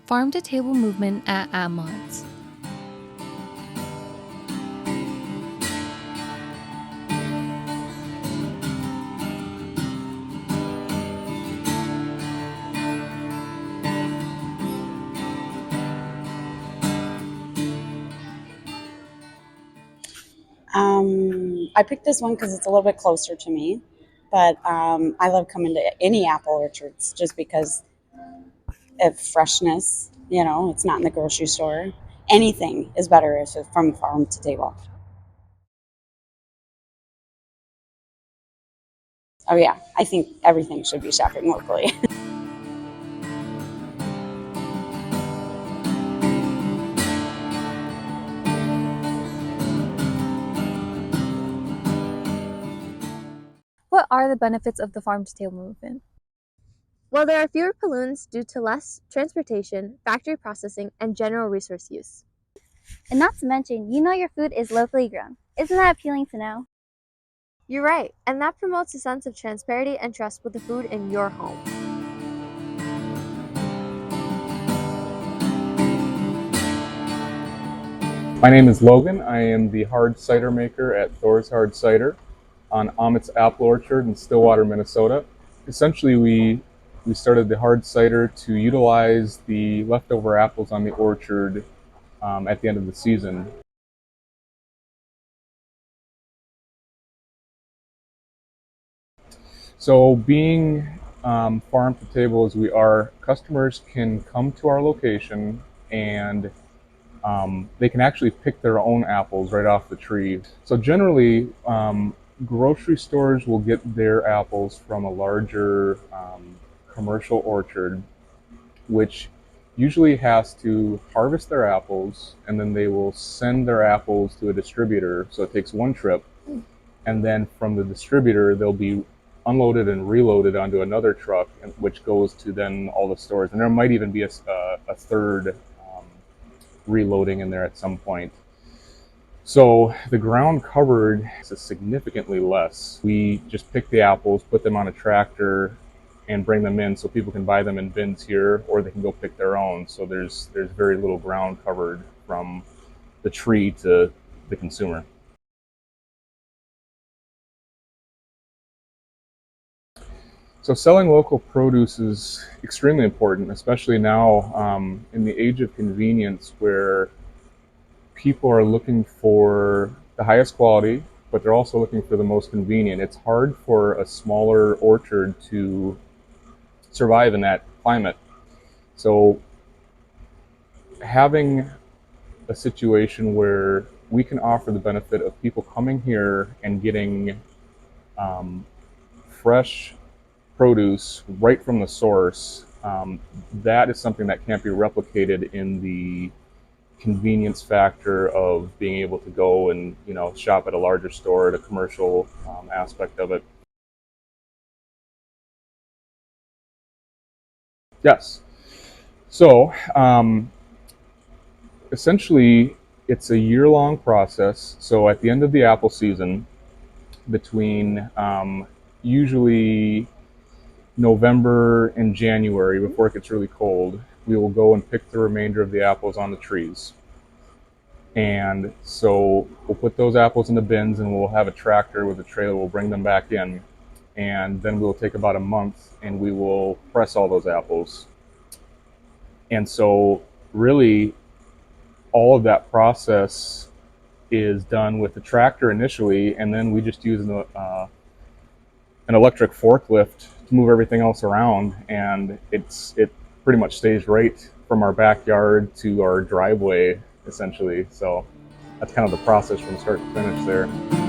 farm-to-table movement at Aamodt. I picked this one because it's a little bit closer to me, but I love coming to any apple orchards just because of freshness. You know, it's not in the grocery store. Anything is better if it's from farm to table. Oh yeah, I think everything should be shopping locally. What are the benefits of the farm-to-table movement? Well, there are fewer pollutants due to less transportation, factory processing, and general resource use. And not to mention, you know your food is locally grown. Isn't that appealing to know? You're right, and that promotes a sense of transparency and trust with the food in your home. My name is Logan. I am the hard cider maker at Thor's Hard Cider on Aamodt's Apple Orchard in Stillwater, Minnesota. Essentially, we started the hard cider to utilize the leftover apples on the orchard at the end of the season. So being farm to table as we are, customers can come to our location and they can actually pick their own apples right off the tree. So generally, grocery stores will get their apples from a larger commercial orchard, which usually has to harvest their apples, and then they will send their apples to a distributor. So it takes one trip, and then from the distributor, they'll be unloaded and reloaded onto another truck, which goes to then all the stores. And there might even be a third reloading in there at some point. So the ground covered is significantly less. We just pick the apples, put them on a tractor, and bring them in so people can buy them in bins here, or they can go pick their own. So there's very little ground covered from the tree to the consumer. So selling local produce is extremely important, especially now in the age of convenience where people are looking for the highest quality, but they're also looking for the most convenient. It's hard for a smaller orchard to survive in that climate. So having a situation where we can offer the benefit of people coming here and getting fresh produce right from the source, that is something that can't be replicated in the convenience factor of being able to go and shop at a larger store, at a commercial aspect of it. Yes. So essentially, it's a year-long process. So at the end of the apple season, between usually November and January, before it gets really cold, we will go and pick the remainder of the apples on the trees. And so we'll put those apples in the bins, and we'll have a tractor with a trailer. We'll bring them back in, and then we'll take about a month and we will press all those apples. And so really all of that process is done with the tractor initially, and then we just use an electric forklift to move everything else around, and it pretty much stays right from our backyard to our driveway, essentially. So that's kind of the process from start to finish there.